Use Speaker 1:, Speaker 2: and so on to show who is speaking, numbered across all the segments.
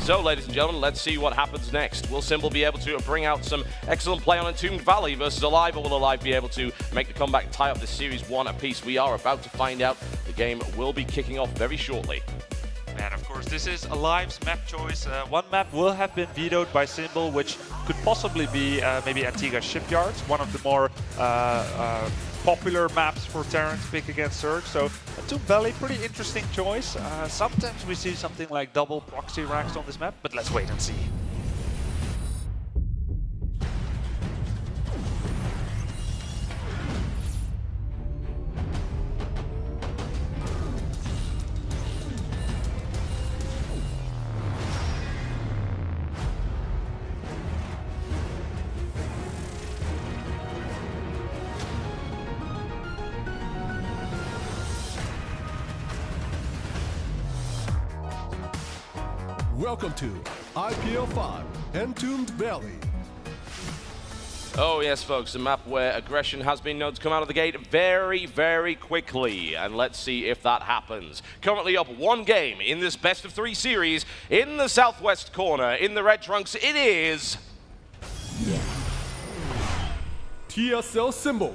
Speaker 1: So, ladies and gentlemen, let's see what happens next. Will Symbol be able to bring out some excellent play on Entombed Valley versus aLive, or will aLive be able to make the comeback and tie up this series 1 apiece? We are about to find out. The game will be kicking off very shortly.
Speaker 2: And of course, this is aLive's map choice. One map will have been vetoed by Symbol, which could possibly be maybe Antigua Shipyards, one of the more popular maps for Terran to pick against ZerG. So Entombed Valley, pretty interesting choice. Sometimes we see something like double proxy racks on this map, but let's wait and see.
Speaker 3: Welcome to IPL 5, Entombed Valley.
Speaker 1: Oh yes, folks, a map where aggression has been known to come out of the gate very, very quickly, and let's see if that happens. Currently up 1 game in this best of 3 series. In the southwest corner, in the red trunks, it is...
Speaker 3: TSL Symbol.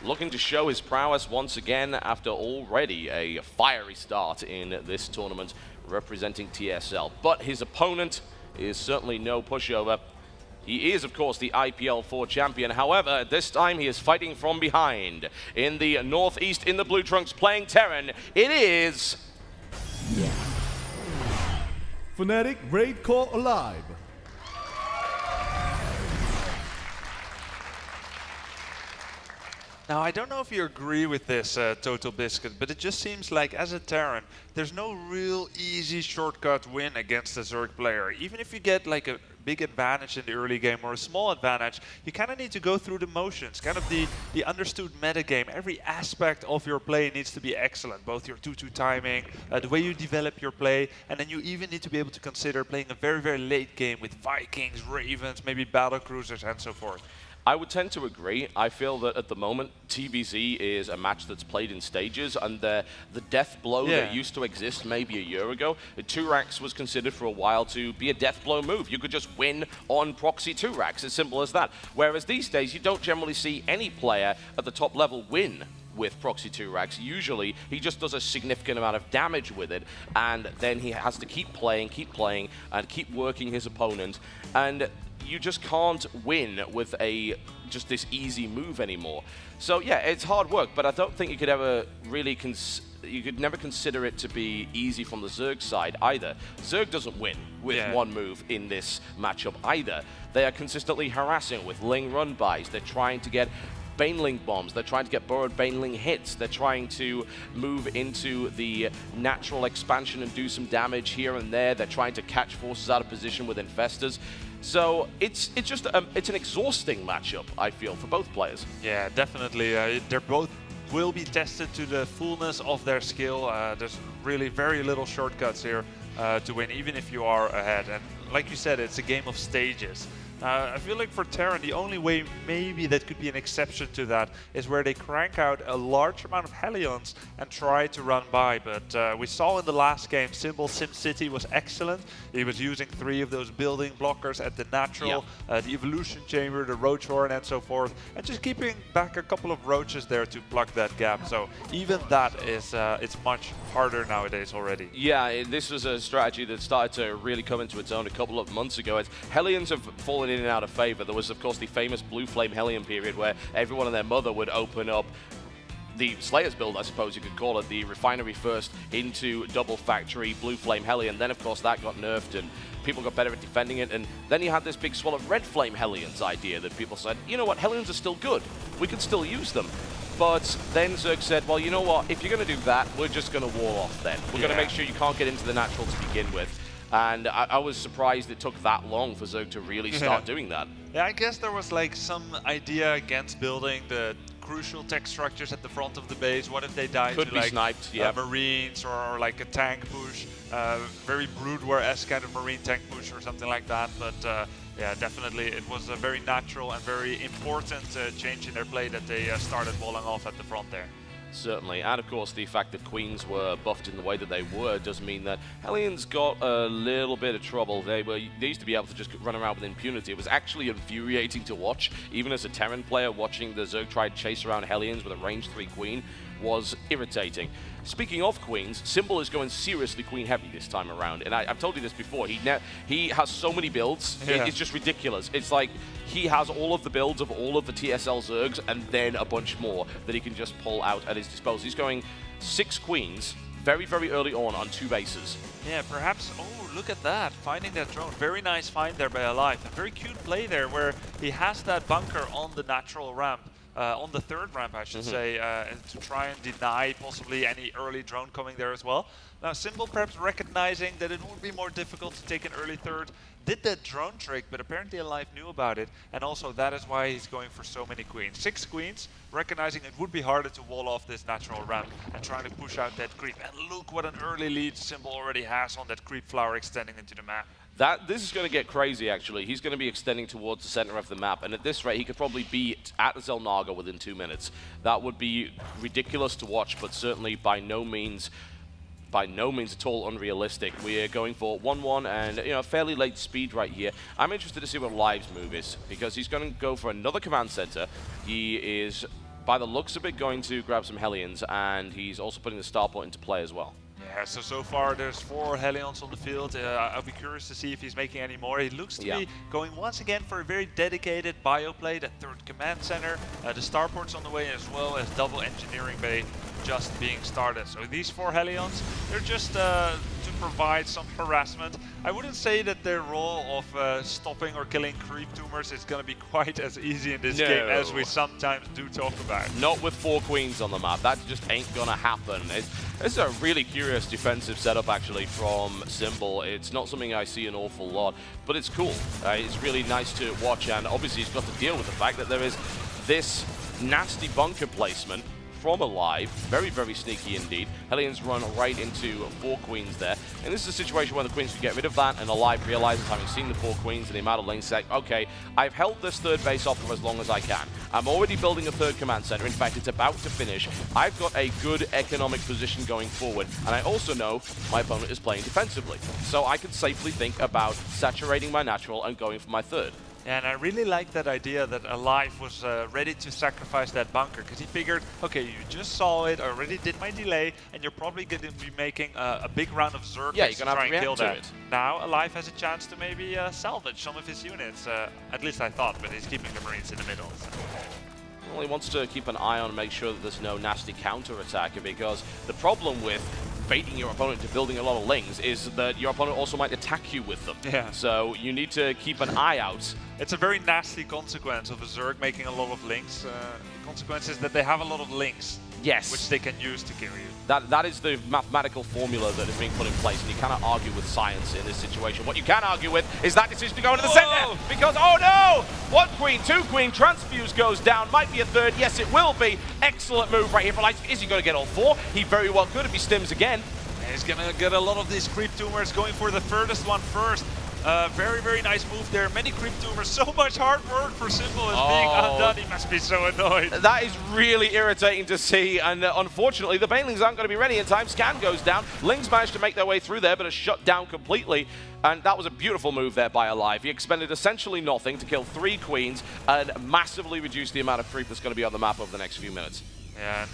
Speaker 1: Looking to show his prowess once again after already a fiery start in this tournament representing TSL. But his opponent is certainly no pushover. He is, of course, the IPL 4 champion. However, this time he is fighting from behind. In the northeast, in the blue trunks, playing Terran, it is...
Speaker 3: Fnatic Raid Call aLive.
Speaker 2: Now, I don't know if you agree with this, Total Biscuit, but it just seems like as a Terran, there's no real easy shortcut win against a ZerG player. Even if you get like a big advantage in the early game or a small advantage, you kind of need to go through the motions, kind of the understood metagame. Every aspect of your play needs to be excellent, both your 2-2 timing, the way you develop your play, and then you even need to be able to consider playing a very, very late game with Vikings, Ravens, maybe battle cruisers, and so forth.
Speaker 1: I would tend to agree. I feel that at the moment, TvZ is a match that's played in stages, and the death blow that used to exist maybe a year ago, 2 racks was considered for a while to be a death blow move. You could just win on proxy 2 racks, as simple as that. Whereas these days, you don't generally see any player at the top level win with proxy 2 racks. Usually, he just does a significant amount of damage with it, and then he has to keep playing, and keep working his opponent. And you just can't win with just this easy move anymore. So yeah, it's hard work, but I don't think you could ever really never consider it to be easy from the ZerG side either. ZerG doesn't win with 1 move in this matchup either. They are consistently harassing with Ling run-bys. They're trying to get Baneling bombs, they're trying to get borrowed Baneling hits, they're trying to move into the natural expansion and do some damage here and there, they're trying to catch forces out of position with Infestors. So it's just it's an exhausting matchup, I feel, for both players.
Speaker 2: Yeah, definitely. They're both will be tested to the fullness of their skill. There's really very little shortcuts here to win, even if you are ahead. And like you said, it's a game of stages. I feel like for Terran, the only way maybe that could be an exception to that is where they crank out a large amount of Hellions and try to run by. But we saw in the last game, Symbol SimCity was excellent. He was using 3 of those building blockers at the natural, the evolution chamber, the roach horn, and so forth, and just keeping back a couple of roaches there to plug that gap. So even that is it's much harder nowadays already.
Speaker 1: Yeah, this was a strategy that started to really come into its own a couple of months ago. Hellions have fallen in and out of favor. There was, of course, the famous Blue Flame Hellion period where everyone and their mother would open up the Slayer's build, I suppose you could call it, the Refinery first into Double Factory, Blue Flame Hellion. Then, of course, that got nerfed and people got better at defending it. And then you had this big swell of Red Flame Hellions idea that people said, you know what, Hellions are still good. We can still use them. But then ZerG said, well, you know what, if you're going to do that, we're just going to wall off then. We're going to make sure you can't get into the natural to begin with. And I was surprised it took that long for ZerG to really start doing that.
Speaker 2: Yeah, I guess there was like some idea against building the crucial tech structures at the front of the base. What if they died
Speaker 1: Could
Speaker 2: to
Speaker 1: be
Speaker 2: like
Speaker 1: sniped, yeah.
Speaker 2: Marines or like a tank push, very Brood War-esque kind of Marine tank push or something like that. But yeah, definitely it was a very natural and very important change in their play that they started walling off at the front there.
Speaker 1: Certainly, and of course the fact that Queens were buffed in the way that they were does mean that Hellions got a little bit of trouble. They used to be able to just run around with impunity. It was actually infuriating to watch, even as a Terran player, watching the Zerg try to chase around Hellions with a range 3 Queen was irritating. Speaking of Queens, Symbol is going seriously Queen heavy this time around, and I've told you this before, he has so many builds, it's just ridiculous. It's like he has all of the builds of all of the TSL Zergs and then a bunch more that he can just pull out at his disposal. He's going 6 Queens very, very early on 2 bases.
Speaker 2: Yeah, perhaps, oh, look at that, finding that drone. Very nice find there by aLive. A very cute play there where he has that bunker on the natural ramp. On the 3rd ramp, I should say, and to try and deny possibly any early drone coming there as well. Now, Symbol perhaps recognizing that it would be more difficult to take an early 3rd, did that drone trick, but apparently aLive knew about it, and also that is why he's going for so many Queens. 6 Queens, recognizing it would be harder to wall off this natural ramp and trying to push out that creep. And look what an early lead Symbol already has on that creep flower extending into the map.
Speaker 1: This is going to get crazy, actually. He's going to be extending towards the center of the map, and at this rate, he could probably be at Zelnaga within 2 minutes. That would be ridiculous to watch, but certainly by no means at all unrealistic. We are going for 1-1 and fairly late speed right here. I'm interested to see what aLive's move is, because he's going to go for another command center. He is, by the looks of it, going to grab some Hellions, and he's also putting the starport into play as well.
Speaker 2: Yeah, so far there's 4 Hellions on the field. I'll be curious to see if he's making any more. He looks to be going once again for a very dedicated bio play, that 3rd command center. The starport's on the way, as well as double engineering bay just being started. So these 4 Hellions, they're just to provide some harassment. I wouldn't say that their role of stopping or killing creep tumors is going to be quite as easy in this game as we sometimes do talk about.
Speaker 1: Not with 4 Queens on the map. That just ain't going to happen. This is a really curious defensive setup, actually, from Symbol. It's not something I see an awful lot, but it's cool. It's really nice to watch, and obviously he's got to deal with the fact that there is this nasty bunker placement from aLive. Very, very sneaky indeed. Hellions run right into 4 Queens there. And this is a situation where the Queens can get rid of that, and aLive realizes, having seen the 4 Queens and the amount of lanes set, okay, I've held this 3rd base off for as long as I can. I'm already building a 3rd command center. In fact, it's about to finish. I've got a good economic position going forward, and I also know my opponent is playing defensively. So I can safely think about saturating my natural and going for my 3rd.
Speaker 2: And I really like that idea that aLive was ready to sacrifice that bunker, because he figured, okay, you just saw it, I already did my delay, and you're probably going to be making a big round of Zerg to try and kill that. Now aLive has a chance to maybe salvage some of his units, at least I thought, but he's keeping the Marines in the middle. So.
Speaker 1: Well, he wants to keep an eye on and make sure that there's no nasty counter-attack, because the problem with baiting your opponent to building a lot of lings is that your opponent also might attack you with them.
Speaker 2: Yeah.
Speaker 1: So you need to keep an eye out.
Speaker 2: It's a very nasty consequence of a Zerg making a lot of links. The consequence is that they have a lot of links.
Speaker 1: Yes.
Speaker 2: Which they can use to kill you.
Speaker 1: That is the mathematical formula that is being put in place, and you cannot argue with science in this situation. What you can argue with is that decision to go into the center, because, oh no! 1 Queen, 2 Queen, transfuse goes down, might be a 3rd, yes it will be. Excellent move right here for aLive. Is he going to get all 4? He very well could if he stims again.
Speaker 2: He's going to get a lot of these creep tumors, going for the furthest one first. Very, very nice move there. Many creep tumors. So much hard work for Symbol is being undone. He must be so annoyed.
Speaker 1: That is really irritating to see, and unfortunately the Banelings aren't going to be ready in time. Scan goes down. Lings managed to make their way through there, but are shut down completely. And that was a beautiful move there by aLive. He expended essentially nothing to kill 3 Queens and massively reduce the amount of creep that's going to be on the map over the next few minutes.
Speaker 2: And,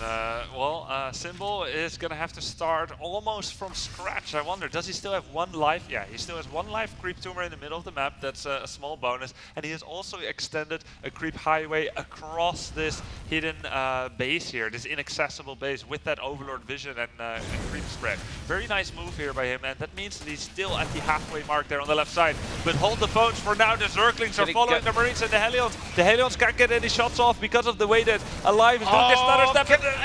Speaker 2: Symbol is going to have to start almost from scratch. I wonder, does he still have 1 life? Yeah, he still has 1 life creep tumor in the middle of the map. That's a small bonus. And he has also extended a creep highway across this hidden base here, this inaccessible base with that Overlord vision and creep spread. Very nice move here by him, and that means that he's still at the halfway mark there on the left side. But hold the phones for now. The Zerglings are following the Marines and the Hellions. The Hellions can't get any shots off because of the way that aLive is doing this stutter step.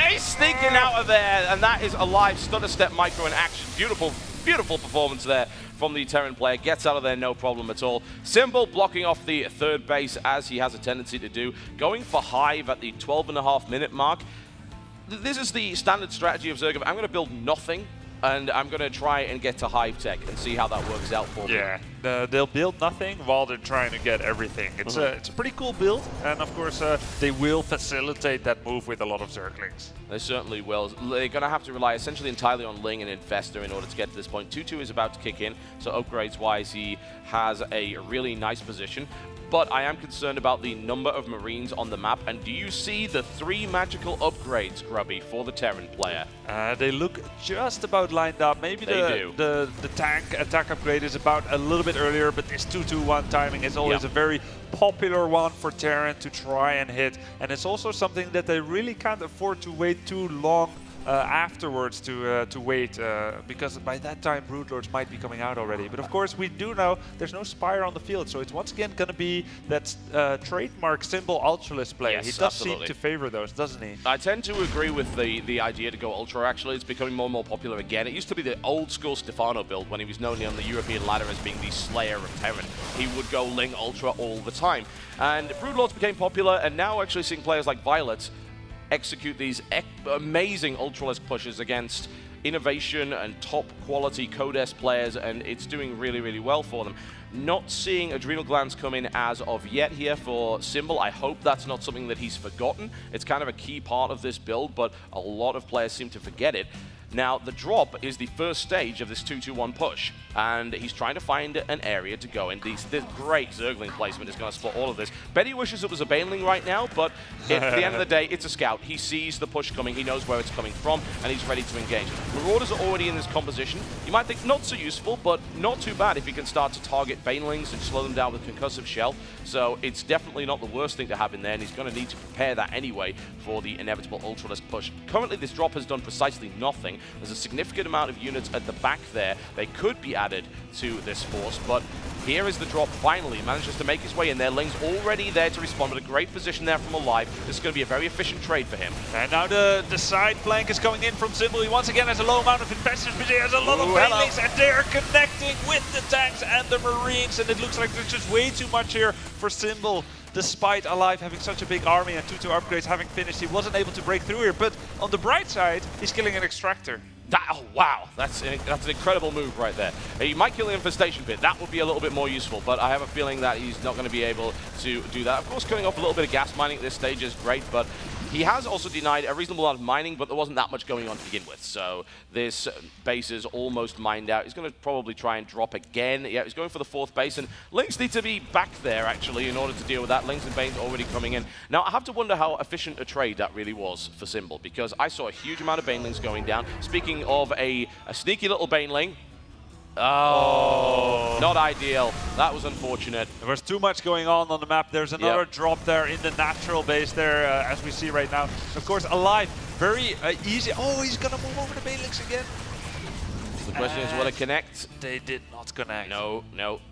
Speaker 1: He's sneaking out of there, and that is aLive stutter step micro in action. Beautiful, beautiful performance there from the Terran player. Gets out of there, no problem at all. Symbol blocking off the 3rd base, as he has a tendency to do. Going for Hive at the 12.5-minute mark. This is the standard strategy of Zerg. I'm going to build nothing and I'm going to try and get to Hive Tech and see how that works out for me.
Speaker 2: Yeah, they'll build nothing while they're trying to get everything. It's a pretty cool build, and of course they will facilitate that move with a lot of Zerglings.
Speaker 1: They certainly will. They're going to have to rely essentially entirely on Ling and Infestor in order to get to this point. 2-2 is about to kick in, so upgrades-wise he has a really nice position. But I am concerned about the number of Marines on the map. And do you see the 3 magical upgrades, Grubby, for the Terran player?
Speaker 2: They look just about lined up. Maybe the tank attack upgrade is about a little bit earlier, but this 2-2-1 timing is always a very popular one for Terran to try and hit. And it's also something that they really can't afford to wait too long afterwards to wait, because by that time Broodlords might be coming out already. But of course we do know there's no Spire on the field, so it's once again going to be that trademark symbol Ultralist play.
Speaker 1: Yes,
Speaker 2: he does seem to favor those, doesn't he?
Speaker 1: I tend to agree with the idea to go Ultra, actually. It's becoming more and more popular again. It used to be the old school Stefano build when he was known on the European ladder as being the Slayer of Terran. He would go Ling Ultra all the time. And Broodlords became popular, and now actually seeing players like Violet execute these amazing Ultralisk pushes against innovation and top quality Codes players, and it's doing really, really well for them. Not seeing Adrenal Glands come in as of yet here for Symbol. I hope that's not something that he's forgotten. It's kind of a key part of this build, but a lot of players seem to forget it. Now, the drop is the first stage of this 2-2-1 push, and he's trying to find an area to go in. This great Zergling placement is going to spot all of this. Betty wishes it was a Baneling right now, but at the end of the day, it's a scout. He sees the push coming, he knows where it's coming from, and he's ready to engage. Marauders are already in this composition. You might think not so useful, but not too bad if you can start to target Banelings and slow them down with Concussive Shell. So it's definitely not the worst thing to have in there, and he's going to need to prepare that anyway for the inevitable Ultralisk push. Currently, this drop has done precisely nothing. There's a significant amount of units at the back there. They could be added to this force, but here is the drop finally. He manages to make his way in there. Ling's already there to respond, but a great position there from aLive. This is going to be a very efficient trade for him.
Speaker 2: And now the side flank is coming in from Symbol. He once again has a low amount of investors, but he has a lot of Banelings, and they are connecting with the tanks and the Marines, and it looks like there's just way too much here for Symbol. Despite aLive having such a big army and 2-2 upgrades having finished, he wasn't able to break through here. But on the bright side, he's killing an Extractor.
Speaker 1: Oh, wow, that's an incredible move right there. He might kill the Infestation Pit. That would be a little bit more useful, but I have a feeling that he's not going to be able to do that. Of course, cutting off a little bit of gas mining at this stage is great, but he has also denied a reasonable amount of mining, but there wasn't that much going on to begin with. So this base is almost mined out. He's going to probably try and drop again. Yeah, he's going for the 4th base, and Lings need to be back there, actually, in order to deal with that. Lings and Bane's already coming in. Now, I have to wonder how efficient a trade that really was for Symbol, because I saw a huge amount of Banelings going down. Speaking of a sneaky little Baneling. Oh, not ideal. That was unfortunate.
Speaker 2: There was too much going on the map. There's another drop there in the natural base there, as we see right now. Of course, aLive, very easy. Oh, he's going to move over the Banelings again.
Speaker 1: The question is, will it connect?
Speaker 2: They did not connect.
Speaker 1: No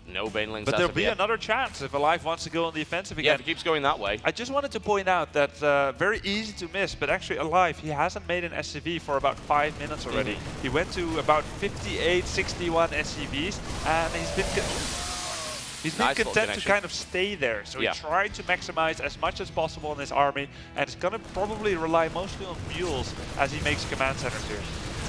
Speaker 1: Banelings.
Speaker 2: But there'll be another chance if aLive wants to go on the offensive again.
Speaker 1: Yeah, if it keeps going that way.
Speaker 2: I just wanted to point out that very easy to miss, but actually aLive, he hasn't made an SCV for about 5 minutes already. He went to about 58, 61 SCVs, and he's been content to kind of stay there. So he tried to maximize as much as possible in his army, and it's going to probably rely mostly on mules as he makes command centers here.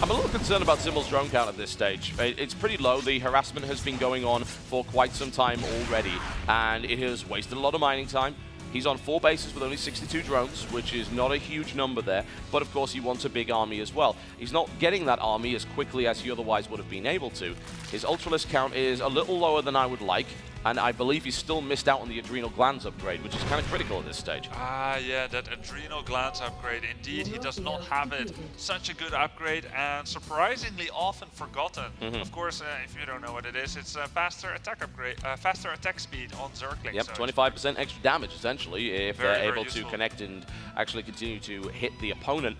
Speaker 1: I'm a little concerned about Symbol's drone count at this stage. It's pretty low. The harassment has been going on for quite some time already, and it has wasted a lot of mining time. He's on 4 bases with only 62 drones, which is not a huge number there, but of course he wants a big army as well. He's not getting that army as quickly as he otherwise would have been able to. His Ultralisk count is a little lower than I would like, and I believe he's still missed out on the Adrenal Glands upgrade, which is kind of critical at this stage.
Speaker 2: Ah, yeah, that Adrenal Glands upgrade. Indeed, he does not have it. Such a good upgrade, and surprisingly often forgotten. Of course, if you don't know what it is, it's a faster attack upgrade, faster attack speed on Zerglings.
Speaker 1: Yep, so 25% extra damage, essentially, if they're able to connect and actually continue to hit the opponent.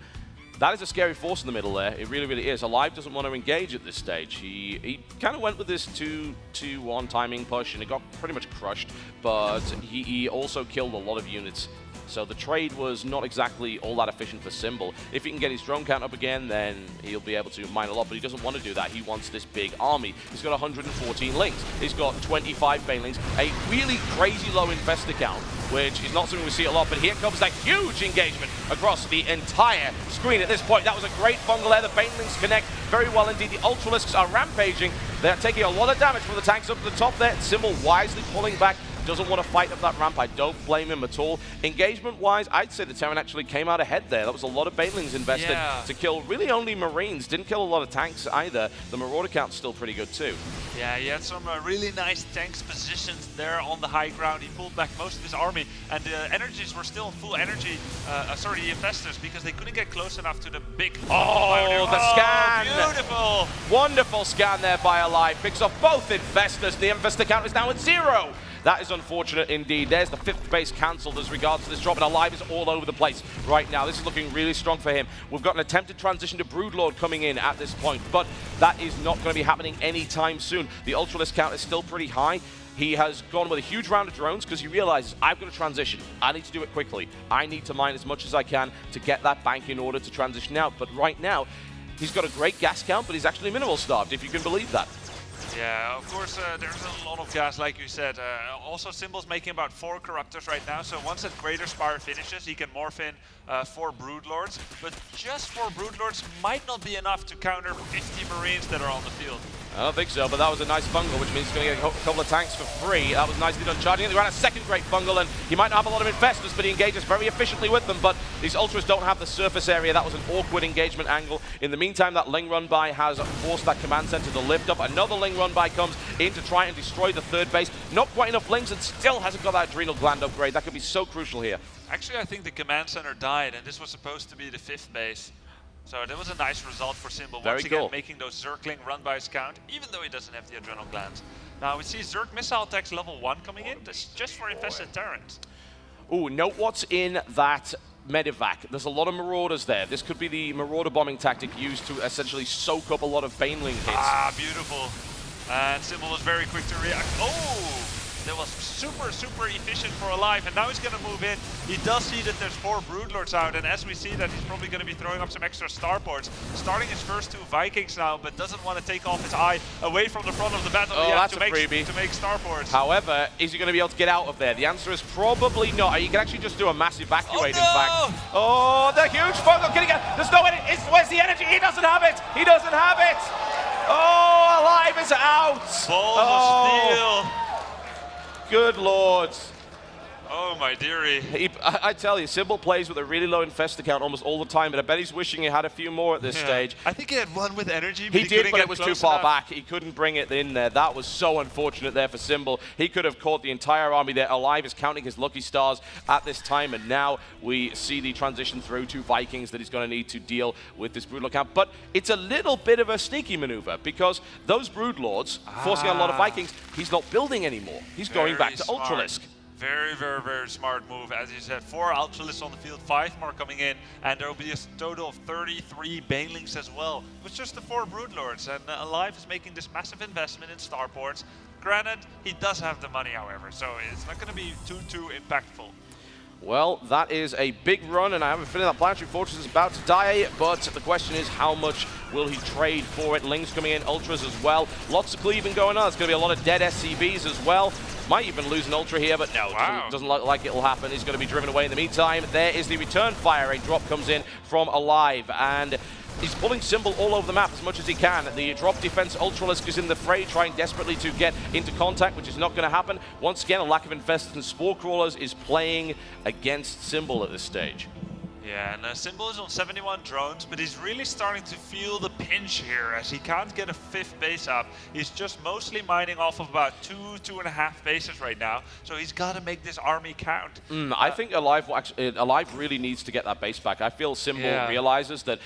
Speaker 1: That is a scary force in the middle there. It really, really is. aLive doesn't want to engage at this stage. He kind of went with this 2-2-1 timing push, and it got pretty much crushed, but he also killed a lot of units So the trade was not exactly all that efficient for Symbol. If he can get his drone count up again, then he'll be able to mine a lot, but he doesn't want to do that. He wants this big army. He's got 114 links. He's got 25 banelings, a really crazy low infestor count, which is not something we see a lot, but here comes that huge engagement across the entire screen at this point. That was a great fungal there. The banelings connect very well indeed. The Ultralisks are rampaging. They're taking a lot of damage from the tanks up to the top there. Symbol wisely pulling back. Doesn't want to fight up that ramp. I don't blame him at all. Engagement-wise, I'd say the Terran actually came out ahead there. That was a lot of banelings invested to kill really only Marines. Didn't kill a lot of tanks either. The Marauder count's still pretty good too.
Speaker 2: Yeah, he had some really nice tanks positions there on the high ground. He pulled back most of his army, and the energies were still in full energy. Sorry, the infestors, because they couldn't get close enough to the big...
Speaker 1: Oh, the scan!
Speaker 2: Beautiful!
Speaker 1: Wonderful scan there by aLive. Picks off both infestors. The infestor count is now at 0. That is unfortunate indeed. There's the 5th base cancelled as regards to this drop, and aLive is all over the place right now. This is looking really strong for him. We've got an attempted transition to Broodlord coming in at this point, but that is not going to be happening anytime soon. The Ultralist count is still pretty high. He has gone with a huge round of drones because he realizes, I've got to transition. I need to do it quickly. I need to mine as much as I can to get that bank in order to transition out. But right now, he's got a great gas count, but he's actually minimal starved, if you can believe that.
Speaker 2: Yeah, of course, there's a lot of gas, like you said. Also, Symbol's making about 4 Corruptors right now, so once that Greater Spire finishes, he can morph in 4 Broodlords. But just 4 Broodlords might not be enough to counter 50 Marines that are on the field.
Speaker 1: I don't think so, but that was a nice fungal, which means he's going to get a couple of tanks for free. That was nicely done charging it. They ran a second great fungal, and he might not have a lot of infestors, but he engages very efficiently with them. But these Ultras don't have the surface area. That was an awkward engagement angle. In the meantime, that Ling run by has forced that command center to lift up. Another Ling run by comes in to try and destroy the 3rd base. Not quite enough Lings, and still hasn't got that adrenal gland upgrade. That could be so crucial here.
Speaker 2: Actually, I think the command center died, and this was supposed to be the 5th base. So that was a nice result for Symbol. Once again, making those Zergling run-bys count, even though he doesn't have the adrenal glands. Now we see Zerg missile attacks level 1 coming in. That's just for infested Terrans.
Speaker 1: Ooh, note what's in that medevac. There's a lot of Marauders there. This could be the Marauder bombing tactic used to essentially soak up a lot of Baneling hits.
Speaker 2: Ah, beautiful. And Symbol was very quick to react. Oh! That was super efficient for aLive, and now he's going to move in. He does see that there's 4 Broodlords out, and as we see that, he's probably going to be throwing up some extra starports. Starting his first 2 Vikings now, but doesn't want to take off his eye away from the front of the battle.
Speaker 1: Oh, that's a freebie.
Speaker 2: To make starports.
Speaker 1: However, is he going to be able to get out of there? The answer is probably not. You can actually just do a mass evacuate, in fact. Oh, the huge fungal. Can he get? There's no energy. Where's the energy? He doesn't have it. He doesn't have it. Oh, aLive is out.
Speaker 2: Balls of steel.
Speaker 1: Good lord.
Speaker 2: Oh my dearie.
Speaker 1: I tell you, Symbol plays with a really low infestor count almost all the time, but I bet he's wishing he had a few more at this stage.
Speaker 2: I think he had 1 with energy, but
Speaker 1: he did, but it was too far back. He couldn't bring it in there. That was so unfortunate there for Symbol. He could have caught the entire army there. aLive is counting his lucky stars at this time, and now we see the transition through to Vikings that he's going to need to deal with this Broodlord count. But it's a little bit of a sneaky maneuver, because those Broodlords, forcing out a lot of Vikings, he's not building anymore. He's going back to Ultralisk.
Speaker 2: Very smart move. As you said, 4 Ultralisks on the field, 5 more coming in, and there will be a total of 33 Banelings as well. It was just the 4 Broodlords, and aLive is making this massive investment in starports. Granted, he does have the money, however, so it's not going to be too impactful.
Speaker 1: Well, that is a big run, and I have a feeling that Planetary Fortress is about to die, but the question is, how much will he trade for it? Lings coming in, Ultras as well. Lots of cleaving going on. There's going to be a lot of dead SCVs as well. Might even lose an Ultra here, but no, doesn't look like it'll happen. He's going to be driven away in the meantime. There is the return fire. A drop comes in from aLive, and he's pulling Symbol all over the map as much as he can. The drop defense Ultralisk is in the fray, trying desperately to get into contact, which is not going to happen. Once again, a lack of infestors and Spore Crawlers is playing against Symbol at this stage.
Speaker 2: Yeah, and Symbol is on 71 drones, but he's really starting to feel the pinch here as he can't get a 5th base up. He's just mostly mining off of about 2.5 bases right now, so he's got to make this army count.
Speaker 1: I think aLive really needs to get that base back. I feel Symbol realizes that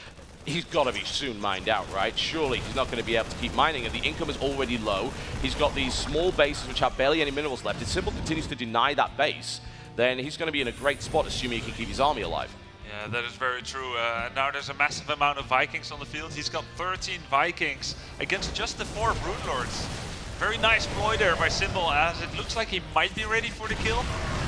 Speaker 1: he's got to be soon mined out, right? Surely he's not going to be able to keep mining, and the income is already low. He's got these small bases which have barely any minerals left. If Symbol continues to deny that base, then he's going to be in a great spot, assuming he can keep his army alive.
Speaker 2: Yeah, that is very true. Now there's a massive amount of Vikings on the field. He's got 13 Vikings against just the 4 Broodlords. Very nice ploy there by Symbol, as it looks like he might be ready for the kill,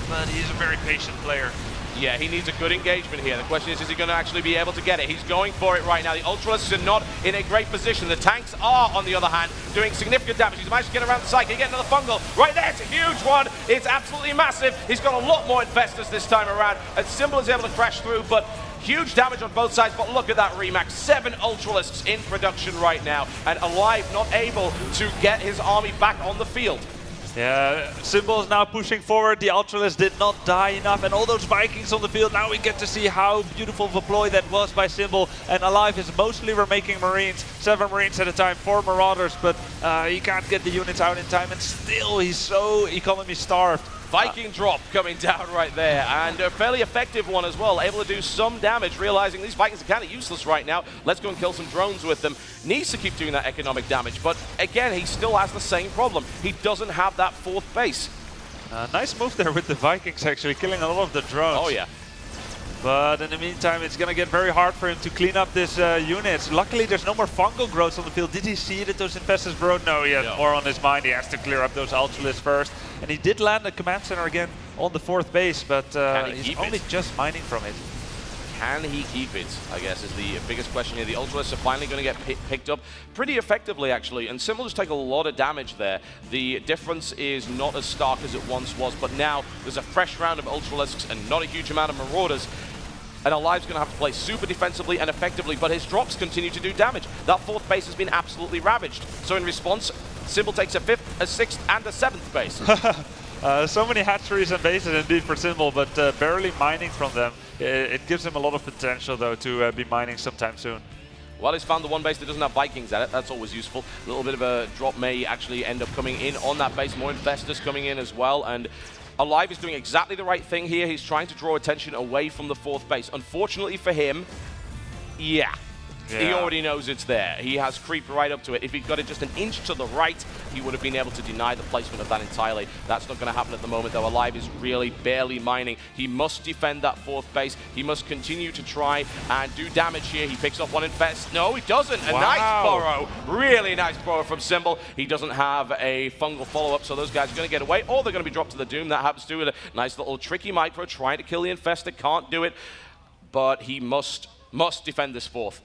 Speaker 2: but he's a very patient player.
Speaker 1: Yeah, he needs a good engagement here. The question is he going to actually be able to get it? He's going for it right now. The Ultralisks are not in a great position. The tanks are, on the other hand, doing significant damage. He's managed to get around the side. He get another fungal. Right there, it's a huge one. It's absolutely massive. He's got a lot more infestors this time around. And Symbol is able to crash through, but huge damage on both sides. But look at that Remax. 7 Ultralisks in production right now. And aLive not able to get his army back on the field.
Speaker 2: Yeah, Symbol is now pushing forward. The Ultralisk did not die enough, and all those Vikings on the field. Now we get to see how beautiful of a ploy that was by Symbol. And aLive is mostly remaking Marines, 7 Marines at a time, 4 Marauders, but he can't get the units out in time, and still he's so economy starved.
Speaker 1: Viking drop coming down right there, and a fairly effective one as well, able to do some damage, realizing these Vikings are kind of useless right now. Let's go and kill some drones with them. Needs to keep doing that economic damage, but again, he still has the same problem. He doesn't have that 4th base.
Speaker 2: Nice move there with the Vikings, actually, killing a lot of the drones.
Speaker 1: Oh yeah.
Speaker 2: But in the meantime, it's going to get very hard for him to clean up this units. Luckily, there's no more fungal growths on the field. Did he see that those infestors broke? No, he has more on his mind. He has to clear up those Ultralisks first. And he did land a command center again on the 4th base, but he's only just mining from it.
Speaker 1: Can he keep it, I guess, is the biggest question here. The Ultralisks are finally going to get picked up pretty effectively, actually, and Symbol just take a lot of damage there. The difference is not as stark as it once was, but now there's a fresh round of Ultralisks and not a huge amount of Marauders. And aLive's going to have to play super defensively and effectively, but his drops continue to do damage. That 4th base has been absolutely ravaged. So in response, Symbol takes a 5th, a 6th, and a 7th base.
Speaker 2: So many hatcheries and bases indeed for Symbol, but barely mining from them. It gives him a lot of potential, though, to be mining sometime soon.
Speaker 1: Well, he's found the one base that doesn't have Vikings at it. That's always useful. A little bit of a drop may actually end up coming in on that base. More infestors coming in as well. And aLive is doing exactly the right thing here. He's trying to draw attention away from the 4th base. Unfortunately for him, he already knows it's there. He has creeped right up to it. If he'd got it just an inch to the right, he would have been able to deny the placement of that entirely. That's not going to happen at the moment, though. aLive is really barely mining. He must defend that 4th base. He must continue to try and do damage here. He picks up one infest. No, he doesn't. A nice burrow. Really nice burrow from Symbol. He doesn't have a fungal follow-up, so those guys are going to get away, or they're going to be dropped to the doom. That happens to it. A nice little tricky micro trying to kill the infestor. Can't do it, but he must defend this 4th.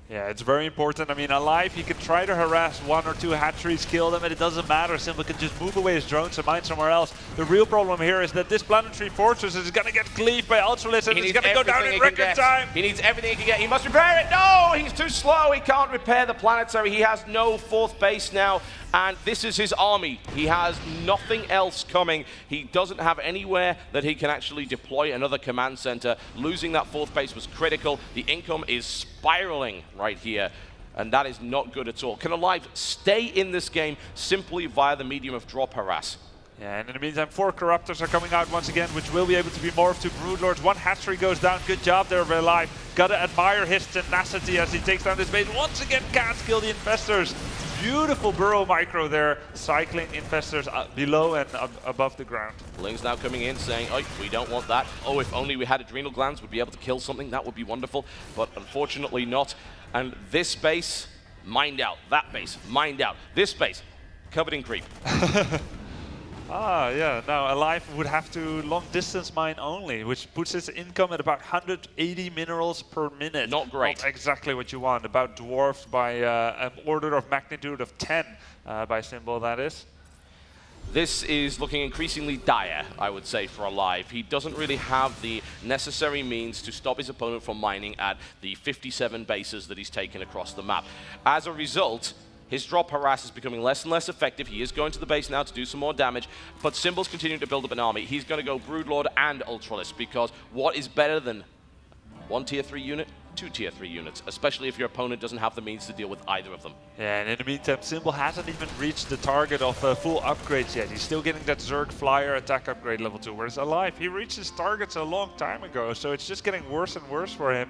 Speaker 2: Yeah, it's very important. I mean, aLive, he can try to harass 1 or 2 hatcheries, kill them, and it doesn't matter. Symbol can just move away his drones and mine somewhere else. The real problem here is that this planetary fortress is going to get cleaved by Ultralisks, and it's going to go down in record time.
Speaker 1: He needs everything he can get. He must repair it. No, he's too slow. He can't repair the planetary. He has no 4th base now, and this is his army. He has nothing else coming. He doesn't have anywhere that he can actually deploy another command center. Losing that 4th base was critical. The income is spiraling right here, and that is not good at all. Can aLive stay in this game simply via the medium of drop harass?
Speaker 2: Yeah, and in the meantime, 4 Corruptors are coming out once again, which will be able to be morphed to Broodlords. 1 hatchery goes down. Good job there by aLive. Gotta admire his tenacity as he takes down this base. Once again, can't kill the infestors. Beautiful burrow micro there, cycling infestors below and above the ground.
Speaker 1: Ling's now coming in saying, oh, we don't want that. Oh, if only we had adrenal glands, we'd be able to kill something. That would be wonderful, but unfortunately not. And this base, mined out. That base, mined out. This base, covered in creep.
Speaker 2: Yeah. Now aLive would have to long distance mine only, which puts its income at about 180 minerals per minute.
Speaker 1: Not great.
Speaker 2: Not exactly what you want. About dwarfed by an order of magnitude of 10 by Symbol, that is.
Speaker 1: This is looking increasingly dire, I would say, for aLive. He doesn't really have the necessary means to stop his opponent from mining at the 57 bases that he's taken across the map. As a result, his drop harass is becoming less and less effective. He is going to the base now to do some more damage, but Symbol's continuing to build up an army. He's going to go Broodlord and Ultralisk, because what is better than 1 tier 3 unit? 2 tier 3 units, especially if your opponent doesn't have the means to deal with either of them.
Speaker 2: Yeah, and in the meantime, Symbol hasn't even reached the target of full upgrades yet. He's still getting that ZerG Flyer attack upgrade level 2, whereas aLive, he reached his targets a long time ago, so it's just getting worse and worse for him.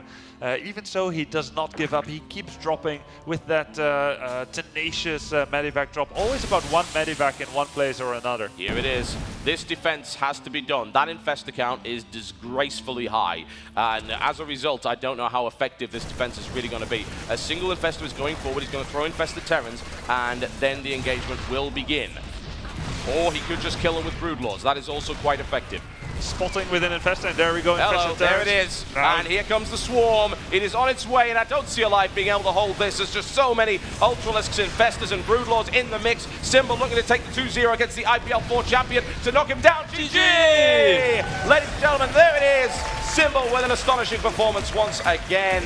Speaker 2: Even so, he does not give up. He keeps dropping with that tenacious medivac drop. Always about 1 medivac in one place or another.
Speaker 1: Here it is. This defense has to be done. That infestor count is disgracefully high, and as a result, I don't know how effective this defense is really going to be. A single infestor is going forward. He's going to throw infested Terrans, and then the engagement will begin. Or he could just kill him with Broodlords. That is also quite effective.
Speaker 2: spotting within Infesta, and there we go.
Speaker 1: Hello,
Speaker 2: Infesta
Speaker 1: there it is.
Speaker 2: Now,
Speaker 1: And here comes the swarm. It is on its way, and I don't see aLive being able to hold this. There's just so many Ultralisks, Infestas, and Broodlords in the mix. Symbol looking to take the 2-0 against the IPL 4 champion to knock him down. GG! Ladies and gentlemen, there it is. Symbol with an astonishing performance once again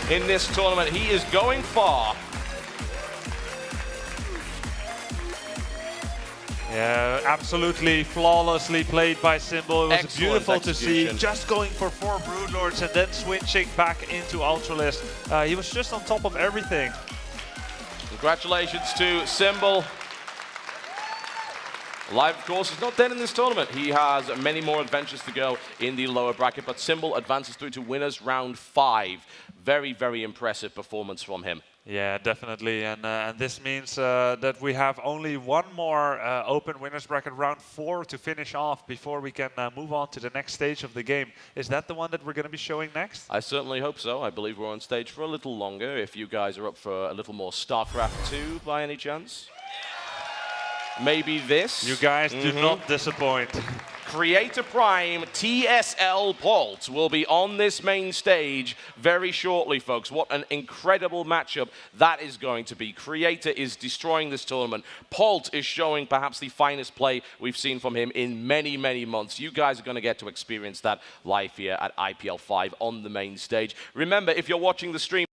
Speaker 1: in this tournament. He is going far.
Speaker 2: Yeah, absolutely flawlessly played by Symbol. It was
Speaker 1: Excellent
Speaker 2: beautiful to see.
Speaker 1: execution.
Speaker 2: Just going for 4 Broodlords and then switching back into Ultralist. He was just on top of everything.
Speaker 1: Congratulations to Symbol. aLive, of course, is not dead in this tournament. He has many more adventures to go in the lower bracket, but Symbol advances through to winners round 5. Very, very impressive performance from him.
Speaker 2: Yeah, definitely, and this means that we have only one more open winners bracket, round 4, to finish off before we can move on to the next stage of the game. Is that the one that we're going to be showing next?
Speaker 1: I certainly hope so. I believe we're on stage for a little longer. If you guys are up for a little more Starcraft 2 by any chance. Maybe this.
Speaker 2: You guys do not disappoint.
Speaker 1: Creator Prime TSL Pult will be on this main stage very shortly, folks. What an incredible matchup that is going to be. Creator is destroying this tournament. Pult is showing perhaps the finest play we've seen from him in many, many months. You guys are going to get to experience that live here at IPL 5 on the main stage. Remember, if you're watching the stream,